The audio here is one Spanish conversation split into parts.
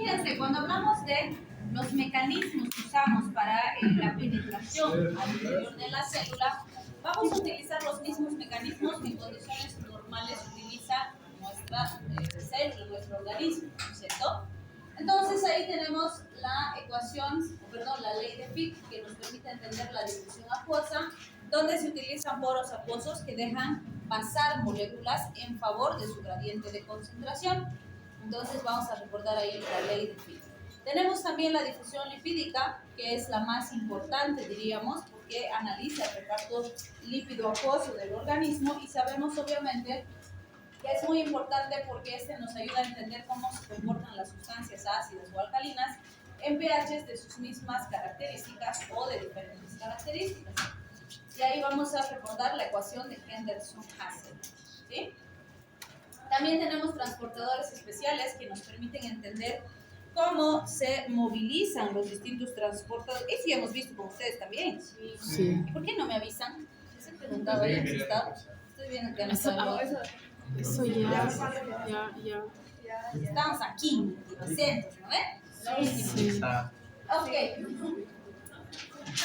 fíjense, cuando hablamos de los mecanismos que usamos para la penetración al interior de la célula, vamos a utilizar los mismos mecanismos que en condiciones normales utiliza nuestra célula, nuestro organismo, ¿cierto? Entonces ahí tenemos la ecuación, perdón, la ley de Fick, que nos permite entender la difusión acuosa, donde se utilizan poros acuosos que dejan pasar moléculas en favor de su gradiente de concentración. Entonces vamos a recordar ahí la ley de Fick. Tenemos también la difusión lipídica, que es la más importante, diríamos, porque analiza el reparto lípido acuoso del organismo y sabemos obviamente que es muy importante porque este nos ayuda a entender cómo se comportan las sustancias ácidas o alcalinas en pHs de sus mismas características o de diferentes características. Y ahí vamos a recordar la ecuación de Henderson-Hassel, ¿sí? También tenemos transportadores especiales que nos permiten entender cómo se movilizan los distintos transportadores. Eso ya hemos visto con ustedes también. Sí. ¿Y por qué no me avisan? Les he preguntado, ¿ya han estado? Estoy viendo que han estado. Eso ya. Estamos aquí, inocentes, ¿no ven? Sí. Ok.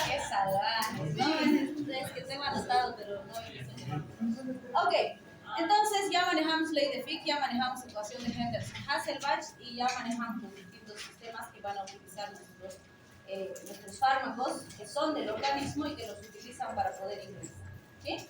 Qué salvajes, ¿no? Es que tengo anotado, pero no. Ok. Entonces ya manejamos ley de Fick, ya manejamos ecuación de Henderson-Hasselbalch y ya manejamos los distintos sistemas que van a utilizar nuestros fármacos que son del organismo y que los utilizan para poder ingresar. ¿Sí?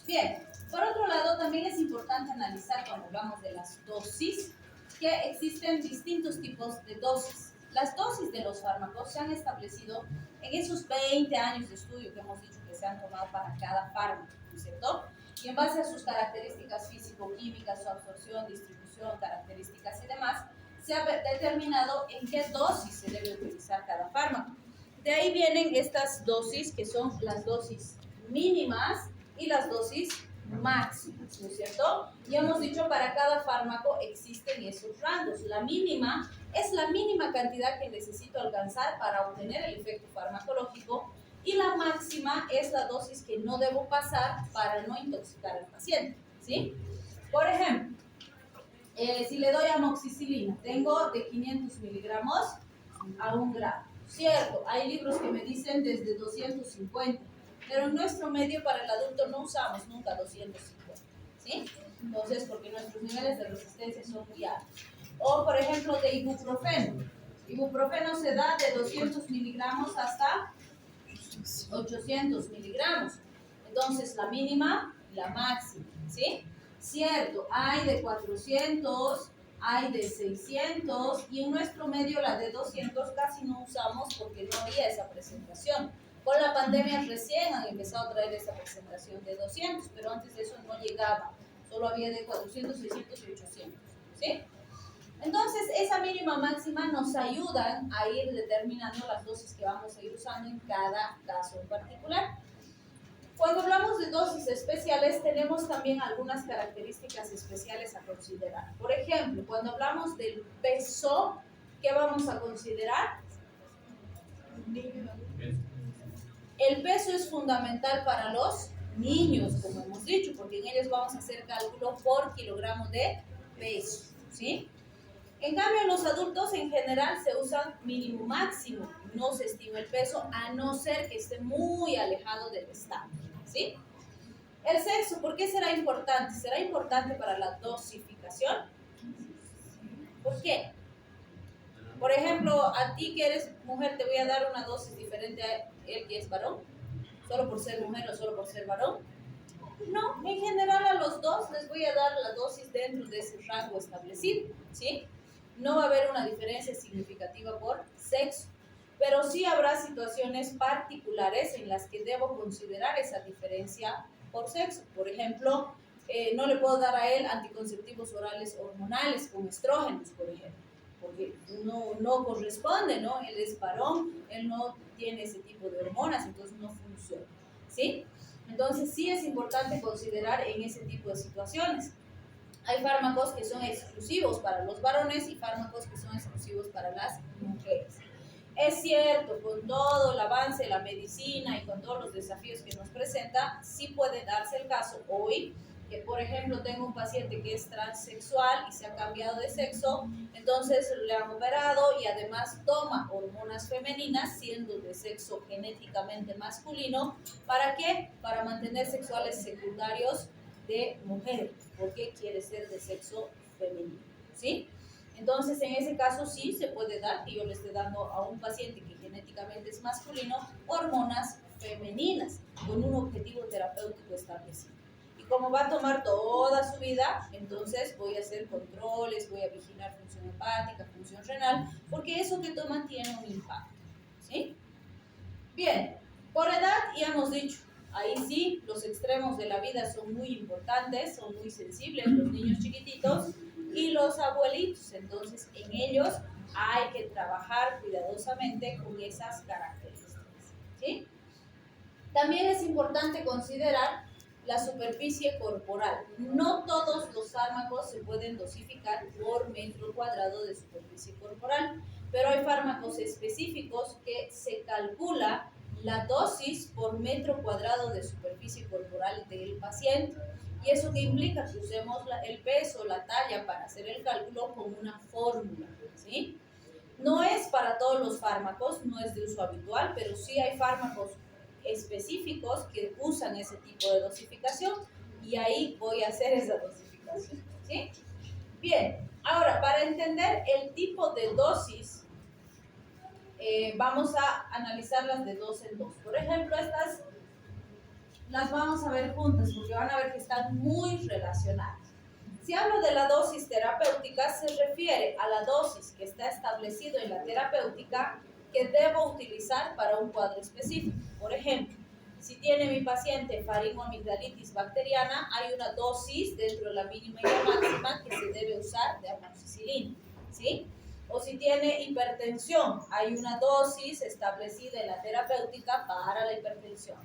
Bien, por otro lado también es importante analizar cuando hablamos de las dosis que existen distintos tipos de dosis. Las dosis de los fármacos se han establecido en esos 20 años de estudio que hemos dicho que se han tomado para cada fármaco, ¿no es cierto? Y en base a sus características físico-químicas, su absorción, distribución, características y demás, se ha determinado en qué dosis se debe utilizar cada fármaco. De ahí vienen estas dosis que son las dosis mínimas y las dosis máximas, ¿no es cierto? Y hemos dicho para cada fármaco existen esos rangos. La mínima es la mínima cantidad que necesito alcanzar para obtener el efecto farmacológico y la máxima es la dosis que no debo pasar para no intoxicar al paciente, ¿sí? Por ejemplo, si le doy amoxicilina, tengo de 500 miligramos a 1 gramo, ¿cierto? Hay libros que me dicen desde 250, pero en nuestro medio para el adulto no usamos nunca 250, ¿sí? Entonces, porque nuestros niveles de resistencia son muy altos. O, por ejemplo, de ibuprofeno. Ibuprofeno se da de 200 miligramos hasta 800 miligramos. Entonces, la mínima y la máxima, ¿sí? Cierto, hay de 400, hay de 600 y en nuestro medio la de 200 casi no usamos porque no había esa presentación. Con la pandemia recién han empezado a traer esa presentación de 200, pero antes de eso no llegaba. Solo había de 400, 600 y 800, ¿sí? Entonces, esa mínima máxima nos ayudan a ir determinando las dosis que vamos a ir usando en cada caso en particular. Cuando hablamos de dosis especiales, tenemos también algunas características especiales a considerar. Por ejemplo, cuando hablamos del peso, ¿qué vamos a considerar? El peso es fundamental para los niños, como hemos dicho, porque en ellos vamos a hacer cálculo por kilogramo de peso, ¿sí? En cambio, en los adultos en general se usan mínimo máximo, no se estima el peso a no ser que esté muy alejado del estándar, ¿sí? El sexo, ¿por qué será importante? ¿Será importante para la dosificación? ¿Por qué? Por ejemplo, a ti que eres mujer te voy a dar una dosis diferente a él que es varón, solo por ser mujer o solo por ser varón. No, en general a los dos les voy a dar la dosis dentro de ese rango establecido, ¿sí? No va a haber una diferencia significativa por sexo, pero sí habrá situaciones particulares en las que debo considerar esa diferencia por sexo. Por ejemplo, no le puedo dar a él anticonceptivos orales hormonales con estrógenos, por ejemplo, porque no corresponde, ¿no? Él es varón, él no tiene ese tipo de hormonas, entonces no funciona, ¿sí? Entonces sí es importante considerar en ese tipo de situaciones. Hay fármacos que son exclusivos para los varones y fármacos que son exclusivos para las mujeres. Es cierto, con todo el avance de la medicina y con todos los desafíos que nos presenta, sí puede darse el caso hoy que por ejemplo tengo un paciente que es transexual y se ha cambiado de sexo, entonces le han operado y además toma hormonas femeninas siendo de sexo genéticamente masculino. ¿Para qué? Para mantener sexuales secundarios de mujer, porque quiere ser de sexo femenino, ¿sí? Entonces, en ese caso sí se puede dar, que yo le esté dando a un paciente que genéticamente es masculino, hormonas femeninas, con un objetivo terapéutico establecido. Y como va a tomar toda su vida, entonces voy a hacer controles, voy a vigilar función hepática, función renal, porque eso que toman tiene un impacto, ¿sí? Bien, por edad ya hemos dicho, ahí sí, los extremos de la vida son muy importantes, son muy sensibles, los niños chiquititos y los abuelitos, entonces en ellos hay que trabajar cuidadosamente con esas características, ¿sí? También es importante considerar la superficie corporal. No todos los fármacos se pueden dosificar por metro cuadrado de superficie corporal, pero hay fármacos específicos que se calcula la dosis por metro cuadrado de superficie corporal del paciente. ¿Y eso qué implica? Que usemos el peso, la talla para hacer el cálculo con una fórmula, ¿sí? No es para todos los fármacos, no es de uso habitual, pero sí hay fármacos específicos que usan ese tipo de dosificación y ahí voy a hacer esa dosificación, ¿sí? Bien, ahora para entender el tipo de dosis, vamos a analizarlas de dos en dos. Por ejemplo, estas las vamos a ver juntas porque van a ver que están muy relacionadas. Si hablo de la dosis terapéutica, se refiere a la dosis que está establecido en la terapéutica que debo utilizar para un cuadro específico. Por ejemplo, si tiene mi paciente faringoamigdalitis bacteriana, hay una dosis dentro de la mínima y la máxima que se debe usar de amoxicilina, ¿sí? O si tiene hipertensión, hay una dosis establecida en la terapéutica para la hipertensión.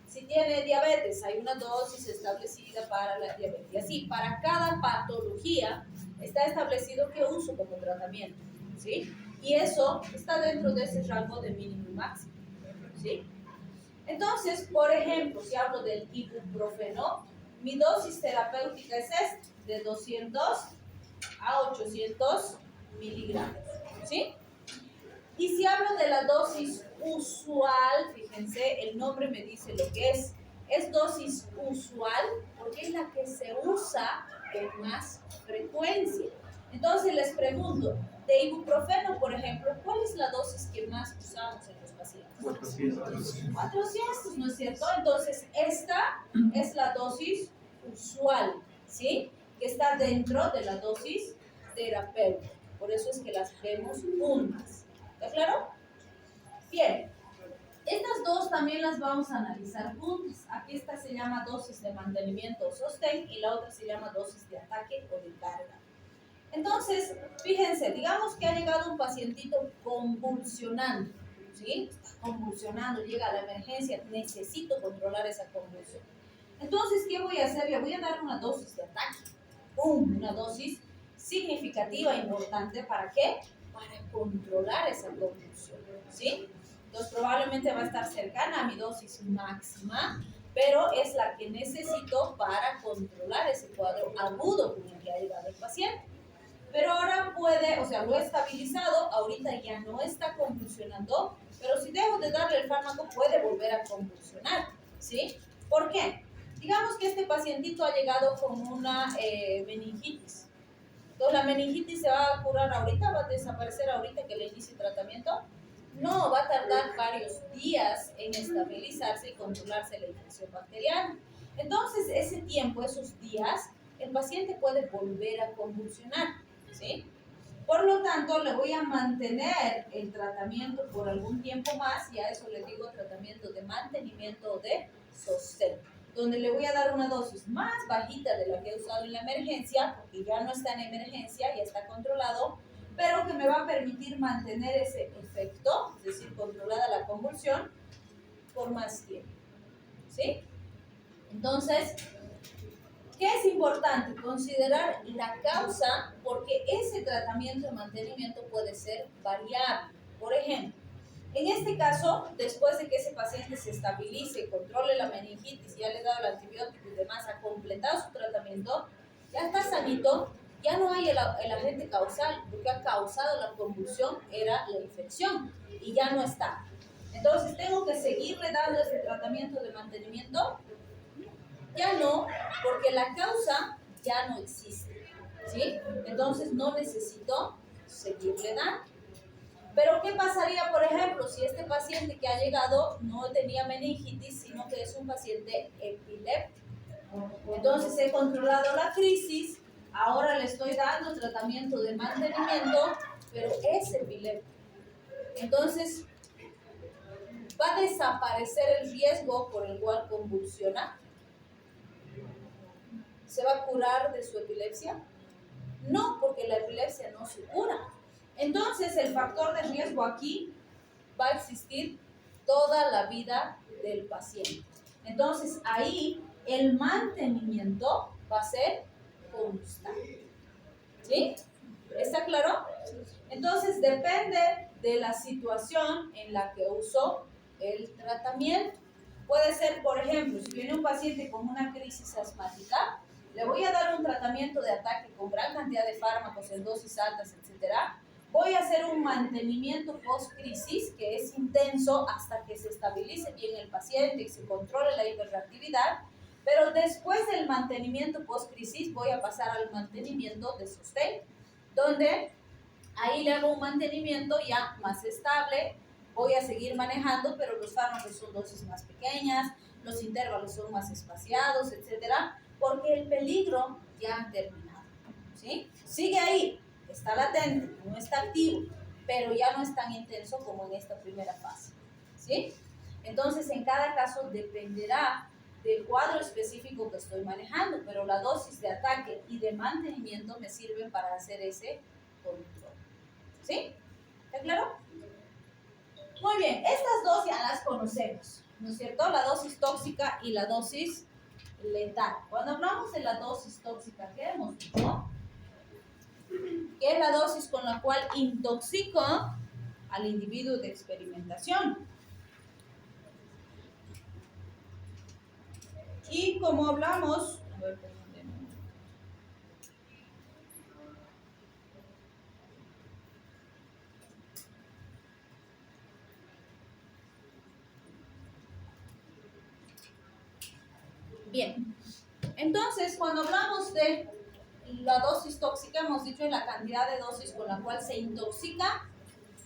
Si tiene diabetes, hay una dosis establecida para la diabetes. Y así, para cada patología está establecido qué uso como tratamiento, ¿sí? Y eso está dentro de ese rango de mínimo y máximo, ¿sí? Entonces, por ejemplo, si hablo del ibuprofeno, mi dosis terapéutica es esta, de 200 a 800 miligramos, ¿sí? Y si hablo de la dosis usual, fíjense, el nombre me dice lo que es dosis usual porque es la que se usa con más frecuencia. Entonces les pregunto, de ibuprofeno, por ejemplo, ¿cuál es la dosis que más usamos en los pacientes? 400, ¿no es cierto? Entonces esta es la dosis usual, ¿sí? Que está dentro de la dosis terapéutica. Por eso es que las vemos juntas. ¿Está claro? Bien, estas dos también las vamos a analizar juntas. Aquí esta se llama dosis de mantenimiento o sostén y la otra se llama dosis de ataque o de carga. Entonces, fíjense, digamos que ha llegado un pacientito convulsionando, ¿sí? Está convulsionando, llega a la emergencia, necesito controlar esa convulsión. Entonces, ¿qué voy a hacer? Le voy a dar una dosis de ataque, una dosis significativa, importante, ¿para qué? Para controlar esa convulsión, ¿sí? Entonces probablemente va a estar cercana a mi dosis máxima, pero es la que necesito para controlar ese cuadro agudo con el que ha llegado el paciente. Pero ahora puede, o sea, lo he estabilizado, ahorita ya no está convulsionando, pero si dejo de darle el fármaco puede volver a convulsionar, ¿sí? ¿Por qué? Digamos que este pacientito ha llegado con una meningitis. Entonces, ¿la meningitis se va a curar ahorita? ¿Va a desaparecer ahorita que le inicie tratamiento? No, va a tardar varios días en estabilizarse y controlarse la infección bacteriana. Entonces, ese tiempo, esos días, el paciente puede volver a convulsionar, ¿sí? Por lo tanto, le voy a mantener el tratamiento por algún tiempo más y a eso le digo tratamiento de mantenimiento o de sostén, donde le voy a dar una dosis más bajita de la que he usado en la emergencia, porque ya no está en emergencia, ya está controlado, pero que me va a permitir mantener ese efecto, es decir, controlada la convulsión, por más tiempo, ¿sí? Entonces, ¿qué es importante? Considerar la causa, porque ese tratamiento de mantenimiento puede ser variable. Por ejemplo, En este caso, después de que ese paciente se estabilice, controle la meningitis, ya le he dado el antibiótico y demás, ha completado su tratamiento, ya está sanito, ya no hay el agente causal, lo que ha causado la convulsión era la infección y ya no está. Entonces, ¿tengo que seguirle dando ese tratamiento de mantenimiento? Ya no, porque la causa ya no existe, ¿sí? Entonces, no necesito seguirle dando. Pero, ¿qué pasaría, por ejemplo, si este paciente que ha llegado no tenía meningitis, sino que es un paciente epiléptico? Entonces, he controlado la crisis, ahora le estoy dando tratamiento de mantenimiento, pero es epiléptico. Entonces, ¿va a desaparecer el riesgo por el cual convulsiona? ¿Se va a curar de su epilepsia? No, porque la epilepsia no se cura. Entonces, el factor de riesgo aquí va a existir toda la vida del paciente. Entonces, ahí el mantenimiento va a ser constante. ¿Sí? ¿Está claro? Entonces, depende de la situación en la que usó el tratamiento. Puede ser, por ejemplo, si viene un paciente con una crisis asmática, le voy a dar un tratamiento de ataque con gran cantidad de fármacos en dosis altas, etcétera. Voy a hacer un mantenimiento post-crisis que es intenso hasta que se estabilice bien el paciente y se controle la hiperreactividad. Pero después del mantenimiento post-crisis voy a pasar al mantenimiento de sostén, donde ahí le hago un mantenimiento ya más estable. Voy a seguir manejando, pero los fármacos son dosis más pequeñas, los intervalos son más espaciados, etcétera, porque el peligro ya ha terminado, ¿sí? Sigue ahí, está latente, no está activo, pero ya no es tan intenso como en esta primera fase, ¿sí? Entonces, en cada caso dependerá del cuadro específico que estoy manejando, pero la dosis de ataque y de mantenimiento me sirven para hacer ese control, ¿sí? ¿Está claro? Muy bien, estas dos ya las conocemos, ¿no es cierto? La dosis tóxica y la dosis letal. Cuando hablamos de la dosis tóxica, ¿qué hemos dicho? Que es la dosis con la cual intoxico al individuo de experimentación. Y como hablamos, a ver, bien, entonces cuando hablamos de la dosis tóxica, hemos dicho en la cantidad de dosis con la cual se intoxica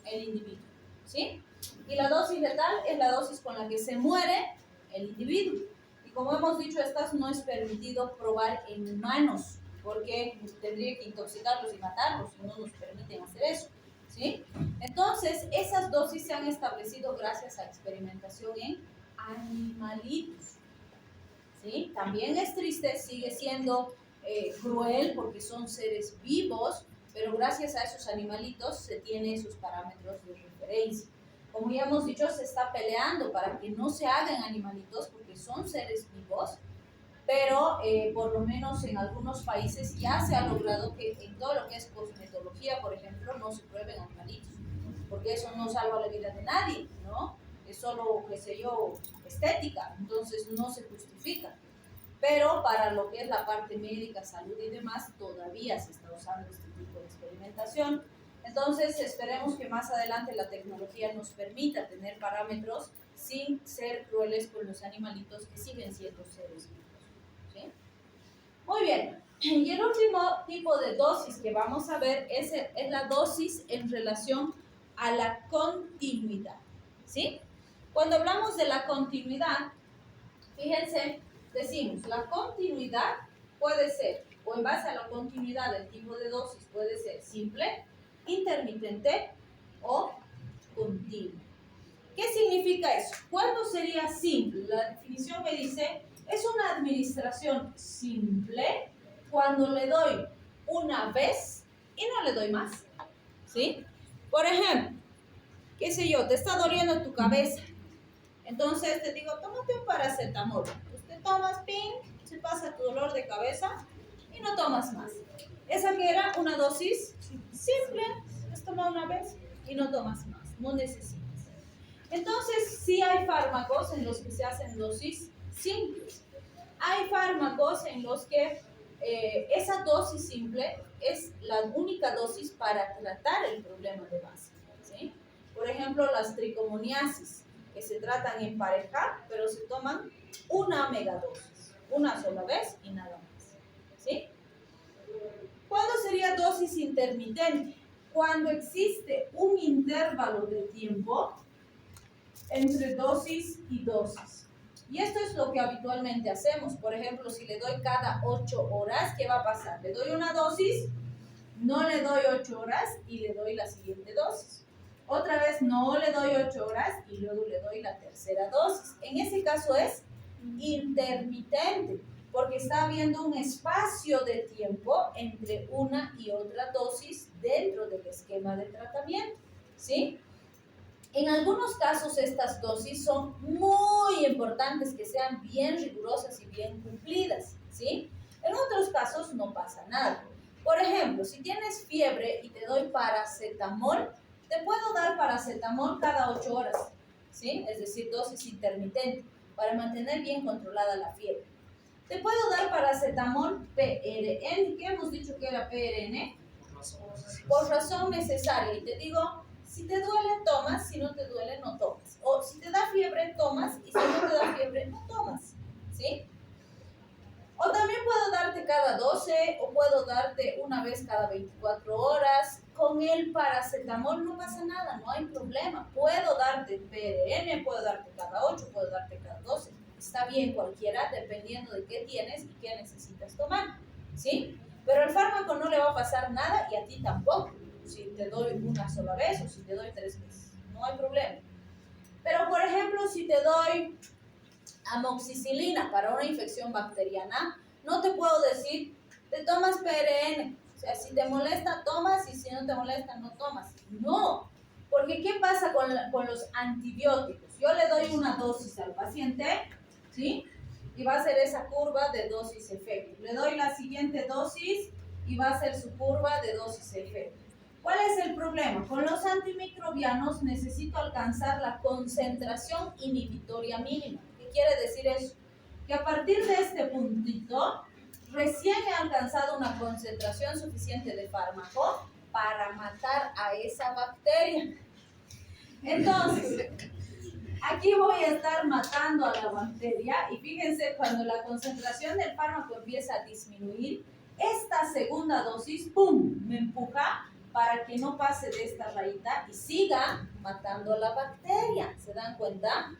el individuo, ¿sí? Y la dosis letal es la dosis con la que se muere el individuo. Y como hemos dicho, estas no es permitido probar en humanos, porque tendría que intoxicarlos y matarlos y no nos permiten hacer eso, ¿sí? Entonces, esas dosis se han establecido gracias a experimentación en animalitos, ¿sí? También es triste, sigue siendo cruel porque son seres vivos, pero gracias a esos animalitos se tiene esos parámetros de referencia. Como ya hemos dicho, se está peleando para que no se hagan animalitos porque son seres vivos, pero por lo menos en algunos países ya se ha logrado que en todo lo que es cosmetología, por ejemplo, no se prueben animalitos, porque eso no salva la vida de nadie, ¿no? Es solo, qué sé yo, estética, entonces no se justifica. Pero para lo que es la parte médica, salud y demás, todavía se está usando este tipo de experimentación. Entonces, esperemos que más adelante la tecnología nos permita tener parámetros sin ser crueles con los animalitos que siguen siendo seres vivos, ¿sí? Muy bien. Y el último tipo de dosis que vamos a ver es la dosis en relación a la continuidad, ¿sí? Cuando hablamos de la continuidad, fíjense, decimos, la continuidad puede ser, o en base a la continuidad del tipo de dosis, puede ser simple, intermitente o continua. ¿Qué significa eso? ¿Cuándo sería simple? La definición me dice, es una administración simple cuando le doy una vez y no le doy más, ¿sí? Por ejemplo, qué sé yo, te está doliendo tu cabeza, entonces te digo, tómate un paracetamol. Usted tomas, ping, se pasa tu dolor de cabeza y no tomas más. Esa que era una dosis simple, es tomar una vez y no tomas más, no necesitas. Entonces, sí hay fármacos en los que se hacen dosis simples. Hay fármacos en los que esa dosis simple es la única dosis para tratar el problema de base, ¿sí? Por ejemplo, las tricomoniasis, que se tratan en pareja, pero se toman una megadosis, una sola vez y nada más, ¿sí? ¿Cuándo sería dosis intermitente? Cuando existe un intervalo de tiempo entre dosis y dosis. Y esto es lo que habitualmente hacemos. Por ejemplo, si le doy cada 8 horas, ¿qué va a pasar? Le doy una dosis, no le doy 8 horas y le doy la siguiente dosis. Otra vez no le doy 8 horas y luego le doy la tercera dosis. En ese caso es intermitente, porque está habiendo un espacio de tiempo entre una y otra dosis dentro del esquema de tratamiento, ¿sí? En algunos casos estas dosis son muy importantes que sean bien rigurosas y bien cumplidas, ¿sí? En otros casos no pasa nada. Por ejemplo, si tienes fiebre y te doy paracetamol, te puedo dar paracetamol cada 8 horas, ¿sí? Es decir, dosis intermitente para mantener bien controlada la fiebre. Te puedo dar paracetamol PRN, ¿qué hemos dicho que era PRN? Por razón necesaria. Y te digo, si te duele, tomas, si no te duele, no tomas. O si te da fiebre, tomas, y si no te da fiebre, no tomas, ¿sí? O también puedo darte cada 12, o puedo darte una vez cada 24 horas. Con el paracetamol no pasa nada, no hay problema. Puedo darte PRN, puedo darte cada 8, puedo darte cada 12. Está bien cualquiera, dependiendo de qué tienes y qué necesitas tomar, ¿sí? Pero al fármaco no le va a pasar nada y a ti tampoco, si te doy una sola vez o si te doy 3 veces. No hay problema. Pero, por ejemplo, si te doy amoxicilina para una infección bacteriana, no te puedo decir, te tomas PRN. O sea, si te molesta, tomas, y si no te molesta, no tomas. No, porque ¿qué pasa con los antibióticos? Yo le doy una dosis al paciente, ¿sí? Y va a ser esa curva de dosis-efecto. Le doy la siguiente dosis y va a ser su curva de dosis-efecto. ¿Cuál es el problema? Con los antimicrobianos necesito alcanzar la concentración inhibitoria mínima. ¿Qué quiere decir eso? Que a partir de este puntito, recién he alcanzado una concentración suficiente de fármaco para matar a esa bacteria. Entonces, aquí voy a estar matando a la bacteria y fíjense, cuando la concentración del fármaco empieza a disminuir, esta segunda dosis, ¡pum!, me empuja para que no pase de esta rayita y siga matando a la bacteria. ¿Se dan cuenta?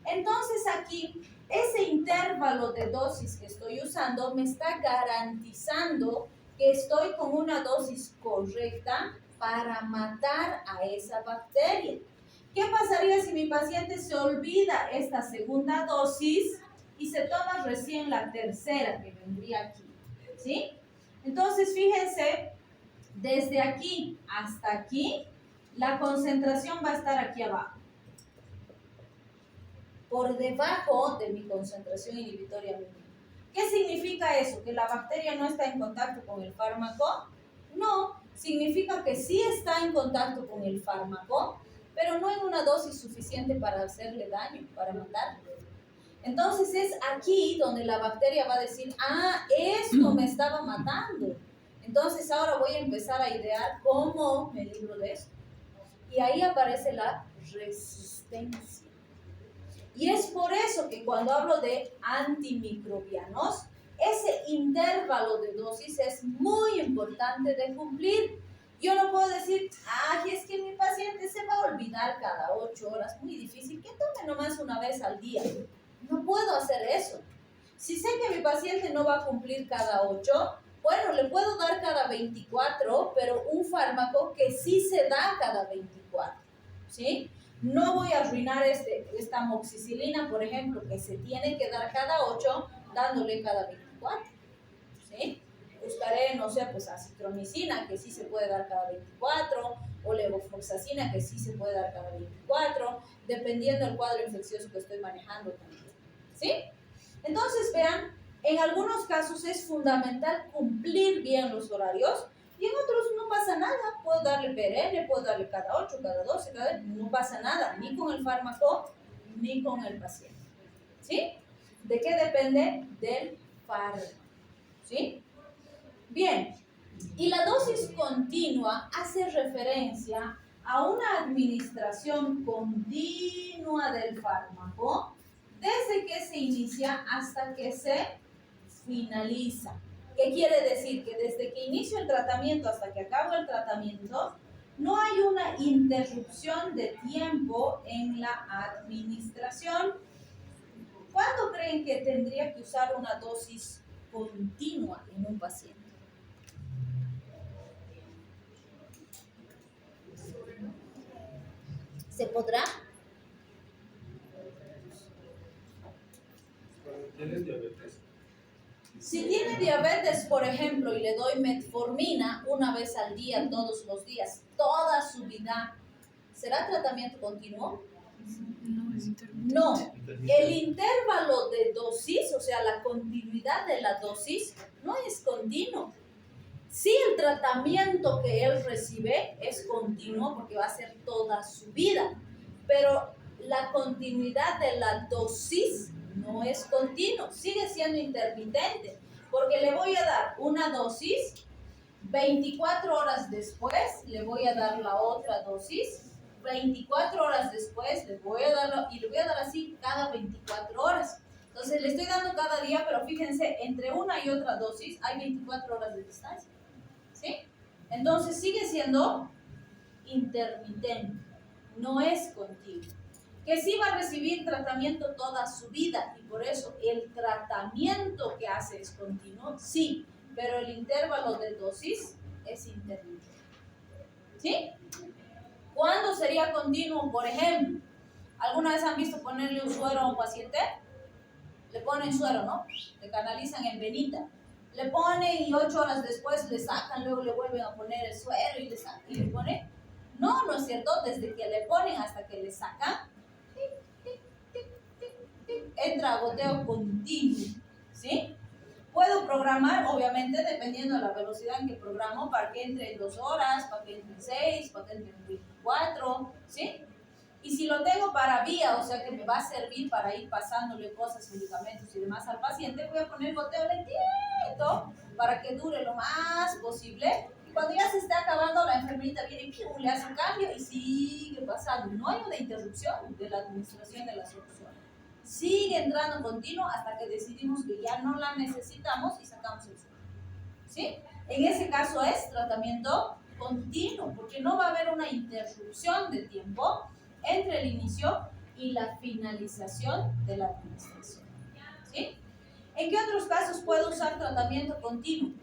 Entonces aquí, ese intervalo de dosis que estoy usando me está garantizando que estoy con una dosis correcta para matar a esa bacteria. ¿Qué pasaría si mi paciente se olvida esta segunda dosis y se toma recién la tercera que vendría aquí? ¿Sí? Entonces, fíjense, desde aquí hasta aquí, la concentración va a estar aquí abajo, por debajo de mi concentración inhibitoria mínima. ¿Qué significa eso? ¿Que la bacteria no está en contacto con el fármaco? No, significa que sí está en contacto con el fármaco, pero no en una dosis suficiente para hacerle daño, para matarlo. Entonces es aquí donde la bacteria va a decir, ah, esto me estaba matando. Entonces ahora voy a empezar a idear cómo me libro de esto. Y ahí aparece la resistencia. Y es por eso que cuando hablo de antimicrobianos, ese intervalo de dosis es muy importante de cumplir. Yo no puedo decir, ay, es que mi paciente se va a olvidar cada 8 horas, muy difícil, que tome nomás una vez al día. No puedo hacer eso. Si sé que mi paciente no va a cumplir cada 8, bueno, le puedo dar cada 24, pero un fármaco que sí se da cada 24, ¿sí? No voy a arruinar esta amoxicilina, por ejemplo, que se tiene que dar cada 8, dándole cada 24, ¿sí? Buscaré, no sé, pues acitromicina, que sí se puede dar cada 24, o levofloxacina, que sí se puede dar cada 24, dependiendo del cuadro infeccioso que estoy manejando también, ¿sí? Entonces, vean, en algunos casos es fundamental cumplir bien los horarios, Y en otros no pasa nada. Puedo darle PRN, puedo darle cada 8, cada 12, no pasa nada, ni con el fármaco, ni con el paciente. ¿Sí? ¿De qué depende? Del fármaco. ¿Sí? Bien. Y la dosis continua hace referencia a una administración continua del fármaco desde que se inicia hasta que se finaliza. ¿Qué quiere decir? Que desde que inicio el tratamiento hasta que acabo el tratamiento, no hay una interrupción de tiempo en la administración. ¿Cuándo creen que tendría que usar una dosis continua en un paciente? ¿Se podrá? Cuando tienes diabetes. Si tiene diabetes, por ejemplo, y le doy metformina una vez al día, todos los días, toda su vida, ¿será tratamiento continuo? No, es intermitente. No. El intervalo de dosis, o sea, la continuidad de la dosis, no es continuo. Sí, el tratamiento que él recibe es continuo porque va a ser toda su vida, pero la continuidad de la dosis no es continuo, sigue siendo intermitente, porque le voy a dar una dosis, 24 horas después le voy a dar la otra dosis, 24 horas después le voy a dar y le voy a dar así cada 24 horas. Entonces le estoy dando cada día, pero fíjense, entre una y otra dosis hay 24 horas de distancia. ¿Sí? Entonces sigue siendo intermitente, no es continuo. Que sí va a recibir tratamiento toda su vida y por eso el tratamiento que hace es continuo, sí, pero el intervalo de dosis es intermitente. ¿Sí? ¿Cuándo sería continuo? Por ejemplo, ¿alguna vez han visto ponerle un suero a un paciente? Le ponen suero, ¿no? Le canalizan en venita. Le ponen y 8 horas después le sacan, luego le vuelven a poner el suero y le sacan y le ponen. No, no es cierto, desde que le ponen hasta que le sacan, entra goteo continuo, ¿sí? Puedo programar, obviamente, dependiendo de la velocidad en que programo, para que entre en 2 horas, para que entre en 6, para que entre en 24, ¿sí? Y si lo tengo para vía, o sea que me va a servir para ir pasándole cosas, medicamentos y demás al paciente, voy a poner goteo lentito para que dure lo más posible. Y cuando ya se está acabando, la enfermerita viene y le hace un cambio y sigue pasando. No hay una interrupción de la administración de la solución. Sigue entrando continuo hasta que decidimos que ya no la necesitamos y sacamos el suero. ¿Sí? En ese caso es tratamiento continuo, porque no va a haber una interrupción de tiempo entre el inicio y la finalización de la administración. ¿Sí? ¿En qué otros casos puedo usar tratamiento continuo?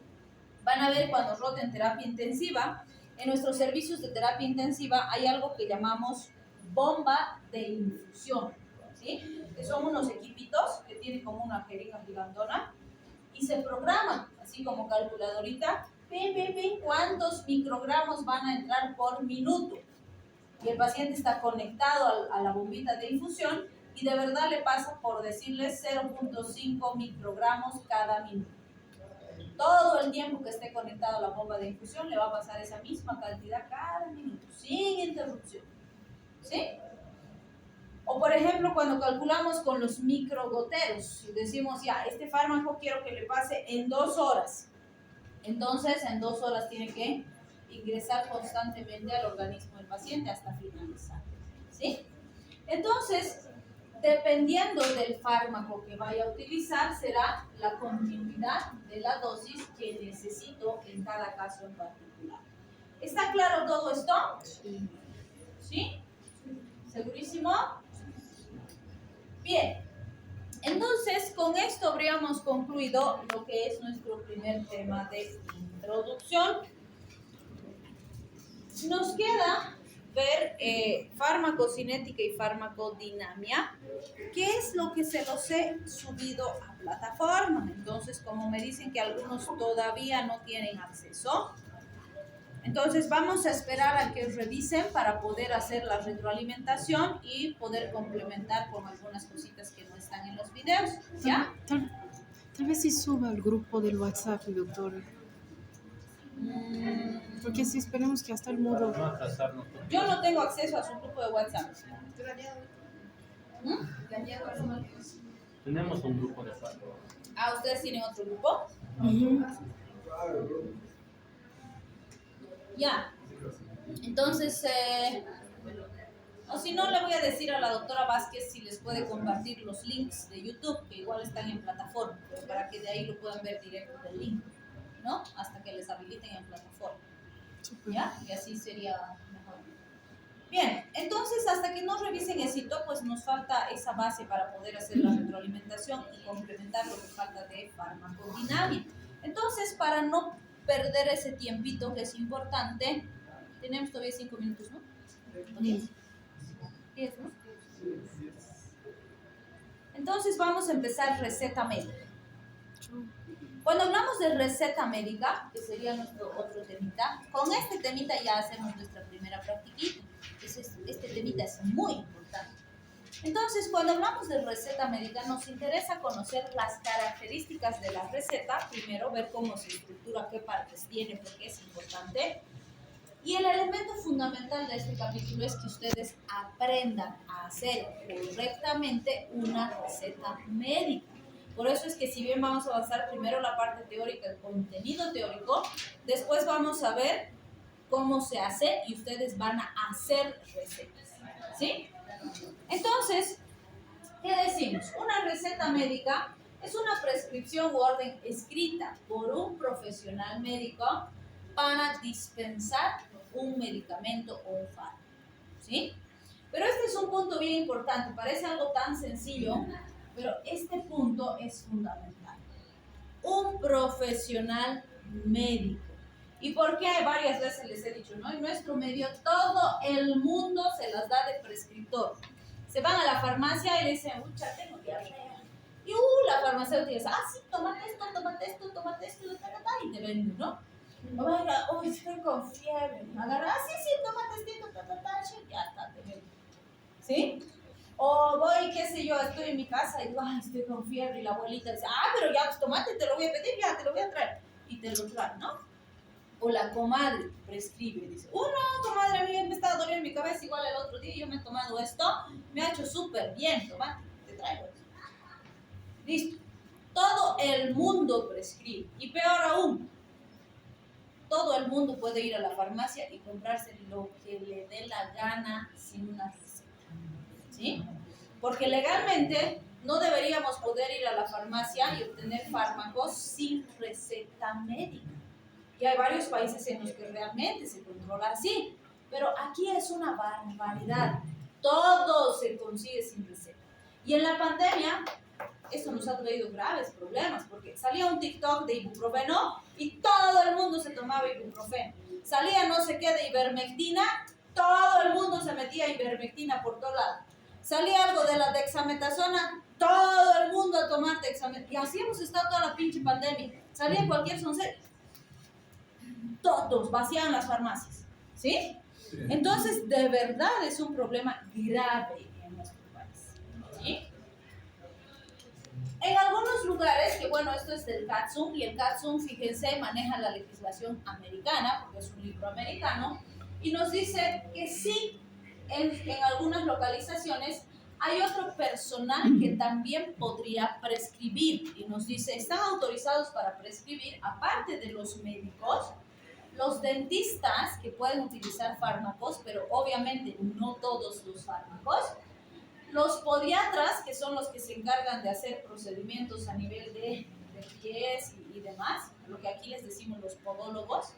Van a ver cuando roten terapia intensiva, en nuestros servicios de terapia intensiva hay algo que llamamos bomba de infusión, ¿sí? Que son unos equipitos que tienen como una jeringa gigantona y se programan, así como calculadorita, cuántos microgramos van a entrar por minuto. Y el paciente está conectado a la bombita de infusión y de verdad le pasa, por decirles, 0.5 microgramos cada minuto. Todo el tiempo que esté conectado a la bomba de infusión le va a pasar esa misma cantidad cada minuto, sin interrupción. ¿Sí? O por ejemplo, cuando calculamos con los microgoteros, decimos ya, este fármaco quiero que le pase en 2 horas. Entonces, en 2 horas tiene que ingresar constantemente al organismo del paciente hasta finalizar. ¿Sí? Entonces, dependiendo del fármaco que vaya a utilizar, será la continuidad de la dosis que necesito en cada caso en particular. ¿Está claro todo esto? Sí. ¿Sí? ¿Segurísimo? Bien. Entonces, con esto habríamos concluido lo que es nuestro primer tema de introducción. Nos queda ver farmacocinética y farmacodinamia, que es lo que se los he subido a plataforma. Entonces, como me dicen que algunos todavía no tienen acceso, entonces vamos a esperar a que revisen para poder hacer la retroalimentación y poder complementar con algunas cositas que no están en los videos, ¿ya? Tal vez sí suba al grupo del WhatsApp, doctor. Porque si esperemos que hasta el muro. No atrasarnos. Yo no tengo acceso a su grupo de WhatsApp. ¿Mm? Tenemos un grupo de WhatsApp. Ah, ¿ustedes tienen otro grupo? Ya. Entonces, o si no, le voy a decir a la doctora Vázquez si les puede compartir los links de YouTube, que igual están en plataforma, pero para que de ahí lo puedan ver directo del link, ¿no? Hasta que les habiliten en plataforma. ¿Ya? Y así sería mejor. Bien, entonces hasta que nos revisen éxito, pues nos falta esa base para poder hacer la retroalimentación y complementar lo que falta de farmacodinámica. Entonces, para no perder ese tiempito que es importante, tenemos todavía 5 minutos, ¿no? ¿O 10? 10, ¿no? Entonces vamos a empezar receta médica. Cuando hablamos de receta médica, que sería nuestro otro temita, con este temita ya hacemos nuestra primera practiquita. Este temita es muy importante. Entonces, cuando hablamos de receta médica, nos interesa conocer las características de la receta. Primero, ver cómo se estructura, qué partes tiene, porque es importante. Y el elemento fundamental de este capítulo es que ustedes aprendan a hacer correctamente una receta médica. Por eso es que si bien vamos a avanzar primero la parte teórica, el contenido teórico, después vamos a ver cómo se hace y ustedes van a hacer recetas, ¿sí? Entonces, ¿qué decimos? Una receta médica es una prescripción u orden escrita por un profesional médico para dispensar un medicamento o un fármaco, ¿sí? Pero este es un punto bien importante, parece algo tan sencillo, pero este punto es fundamental. Un profesional médico. ¿Y por qué? Varias veces les he dicho, ¿no? En nuestro medio todo el mundo se las da de prescriptor. Se van a la farmacia y le dicen, ucha, tengo diarrea. Y la farmacéutica dice, sí, tómate esto, y te venden, ¿no? Oiga, estoy con fiebre. Agarra, sí, tómate esto, ya está, te venden. ¿Sí? O voy, qué sé yo, estoy en mi casa y digo, estoy con fiebre, y la abuelita dice, pero ya, pues tomate, te lo voy a pedir, ya, te lo voy a traer. Y te lo trae, ¿no? O la comadre prescribe, dice, no, comadre, a mí me estaba doliendo mi cabeza igual el otro día, yo me he tomado esto, me ha hecho súper bien, tomate, te traigo esto. Listo. Todo el mundo prescribe. Y peor aún, todo el mundo puede ir a la farmacia y comprarse lo que le dé la gana sin una receta, ¿sí? Porque legalmente no deberíamos poder ir a la farmacia y obtener fármacos sin receta médica. Y hay varios países en los que realmente se controla así. Pero aquí es una barbaridad. Todo se consigue sin receta. Y en la pandemia, eso nos ha traído graves problemas, porque salía un TikTok de ibuprofeno y todo el mundo se tomaba ibuprofeno. Salía no sé qué de ivermectina, todo el mundo se metía ivermectina por todo lado. Salía algo de la dexametasona, todo el mundo a tomar dexametasona. Y así hemos estado toda la pinche pandemia. Salía cualquier soncero. Todos vacían las farmacias, ¿sí? Entonces, de verdad es un problema grave en nuestro país, ¿sí? En algunos lugares, que bueno, esto es del CATSUM, y el CATSUM, fíjense, maneja la legislación americana, porque es un libro americano, y nos dice que sí, en algunas localizaciones hay otro personal que también podría prescribir, y nos dice, están autorizados para prescribir, aparte de los médicos, los dentistas que pueden utilizar fármacos, pero obviamente no todos los fármacos, los podiatras, que son los que se encargan de hacer procedimientos a nivel de pies y demás, lo que aquí les decimos los podólogos,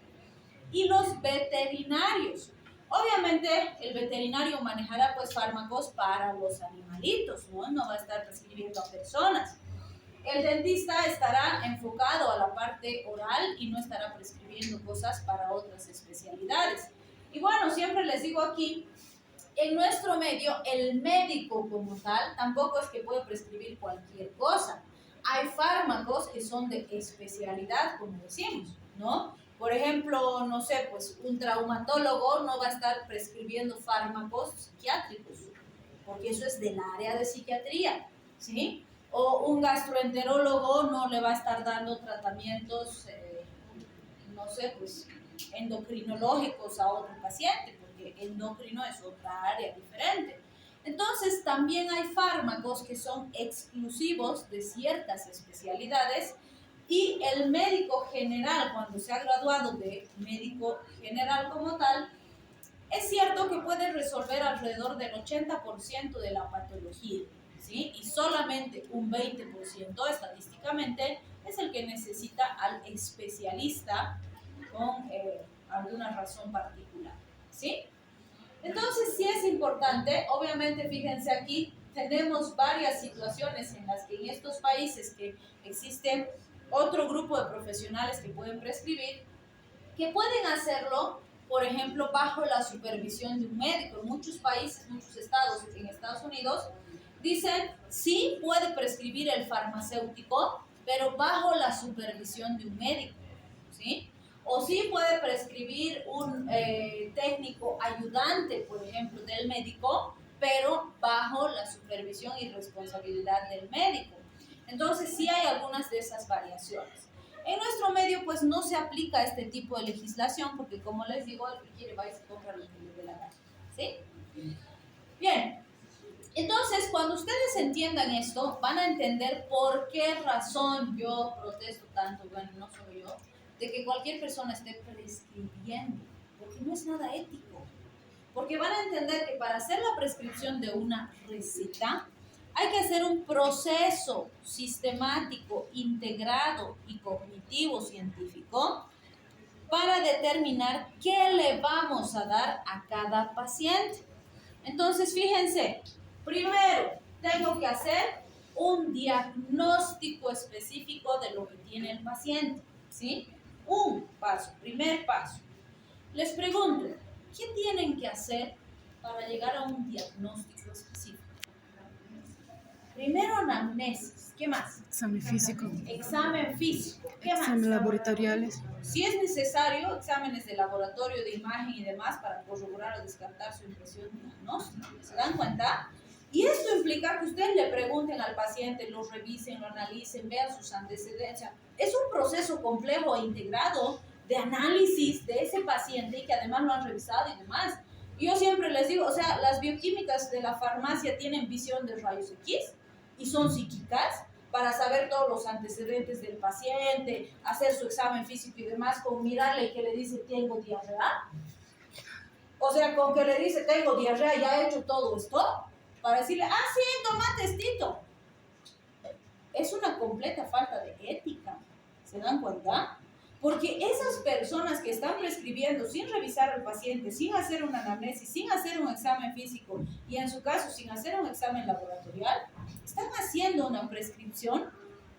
y los veterinarios. Obviamente el veterinario manejará pues fármacos para los animalitos, no va a estar prescribiendo a personas. El dentista estará enfocado a la parte oral y no estará prescribiendo cosas para otras especialidades. Y bueno, siempre les digo aquí, en nuestro medio, el médico como tal tampoco es que puede prescribir cualquier cosa. Hay fármacos que son de especialidad, como decimos, ¿no? Por ejemplo, no sé, pues un traumatólogo no va a estar prescribiendo fármacos psiquiátricos, porque eso es del área de psiquiatría, ¿sí? O un gastroenterólogo no le va a estar dando tratamientos, no sé, pues endocrinológicos a otro paciente, porque endocrino es otra área diferente. Entonces, también hay fármacos que son exclusivos de ciertas especialidades y el médico general, cuando se ha graduado de médico general como tal, es cierto que puede resolver alrededor del 80% de la patología, ¿sí? Y solamente un 20% estadísticamente es el que necesita al especialista con alguna razón particular, ¿sí? Entonces sí es importante, obviamente fíjense aquí, tenemos varias situaciones en las que en estos países que existen otro grupo de profesionales que pueden prescribir, que pueden hacerlo, por ejemplo, bajo la supervisión de un médico. En muchos países, muchos estados, en Estados Unidos, dicen, sí puede prescribir el farmacéutico, pero bajo la supervisión de un médico, ¿sí? O sí puede prescribir un técnico ayudante, por ejemplo, del médico, pero bajo la supervisión y responsabilidad del médico. Entonces, sí hay algunas de esas variaciones. En nuestro medio, pues, no se aplica este tipo de legislación porque, como les digo, el que quiere va y se compra lo que le dé la gana, ¿sí? Bien. Entonces, cuando ustedes entiendan esto, van a entender por qué razón yo protesto tanto, bueno, no solo yo, de que cualquier persona esté prescribiendo, porque no es nada ético. Porque van a entender que para hacer la prescripción de una receta, hay que hacer un proceso sistemático, integrado y cognitivo científico para determinar qué le vamos a dar a cada paciente. Entonces, fíjense, primero tengo que hacer un diagnóstico específico de lo que tiene el paciente, ¿sí? Un paso, primer paso. Les pregunto, ¿qué tienen que hacer para llegar a un diagnóstico específico? Primero, anamnesis. ¿Qué más? Examen físico. Examen físico. ¿Qué más? Examen laboratoriales. Si es necesario, exámenes de laboratorio, de imagen y demás para corroborar o descartar su impresión diagnóstica. ¿Se dan cuenta? Y esto implica que ustedes le pregunten al paciente, lo revisen, lo analicen, vean sus antecedentes. Es un proceso complejo e integrado de análisis de ese paciente y que además lo han revisado y demás. Yo siempre les digo, o sea, las bioquímicas de la farmacia tienen visión de rayos X y son psíquicas para saber todos los antecedentes del paciente, hacer su examen físico y demás, con mirarle y que le dice, tengo diarrea. O sea, con que le dice, tengo diarrea, ya he hecho todo esto, para decirle, sí, toma testito. Es una completa falta de ética, ¿se dan cuenta? Porque esas personas que están prescribiendo sin revisar al paciente, sin hacer una anamnesis, sin hacer un examen físico y en su caso sin hacer un examen laboratorial, están haciendo una prescripción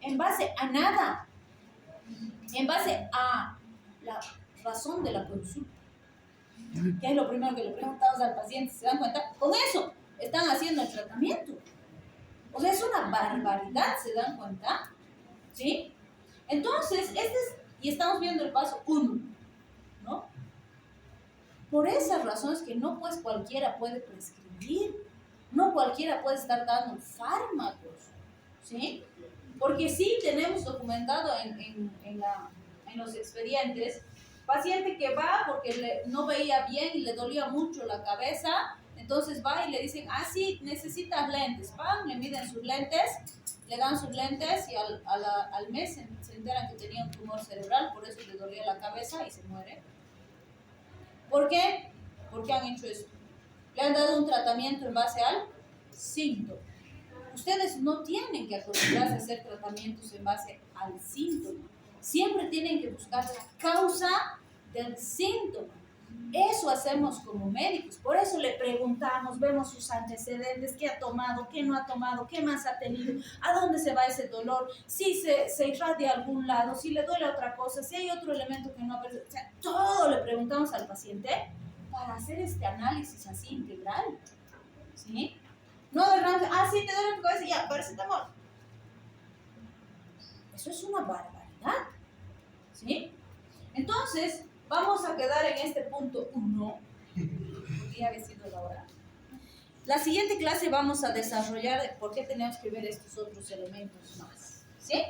en base a nada, en base a la razón de la consulta, que es lo primero que le preguntamos al paciente, ¿se dan cuenta? Con eso están haciendo el tratamiento. O sea, es una barbaridad, ¿se dan cuenta? ¿Sí? Entonces, y estamos viendo el paso 1, ¿no? Por esas razones que no pues cualquiera puede prescribir, no cualquiera puede estar dando fármacos, ¿sí? Porque sí tenemos documentado en los expedientes, paciente que va porque no veía bien y le dolía mucho la cabeza, entonces va y le dicen, sí, necesitas lentes, ¡pam! Le miden sus lentes, le dan sus lentes y al mes se enteran que tenía un tumor cerebral, por eso le dolía la cabeza y se muere. ¿Por qué? ¿Por qué han hecho eso? Le han dado un tratamiento en base al síntoma. Ustedes no tienen que acostumbrarse a hacer tratamientos en base al síntoma. Siempre tienen que buscar la causa del síntoma. Eso hacemos como médicos. Por eso le preguntamos, vemos sus antecedentes, qué ha tomado, qué no ha tomado, qué más ha tenido, a dónde se va ese dolor, si se irradia a algún lado, si le duele otra cosa, si hay otro elemento que no aparece. O sea, todo le preguntamos al paciente para hacer este análisis así integral. ¿Sí? No de repente, sí, te duele tu cabeza, ya, paracetamol. Eso es una barbaridad. ¿Sí? Entonces, vamos a quedar en este punto 1, porque ya había sido la hora. La siguiente clase vamos a desarrollar por qué tenemos que ver estos otros elementos más. ¿Sí?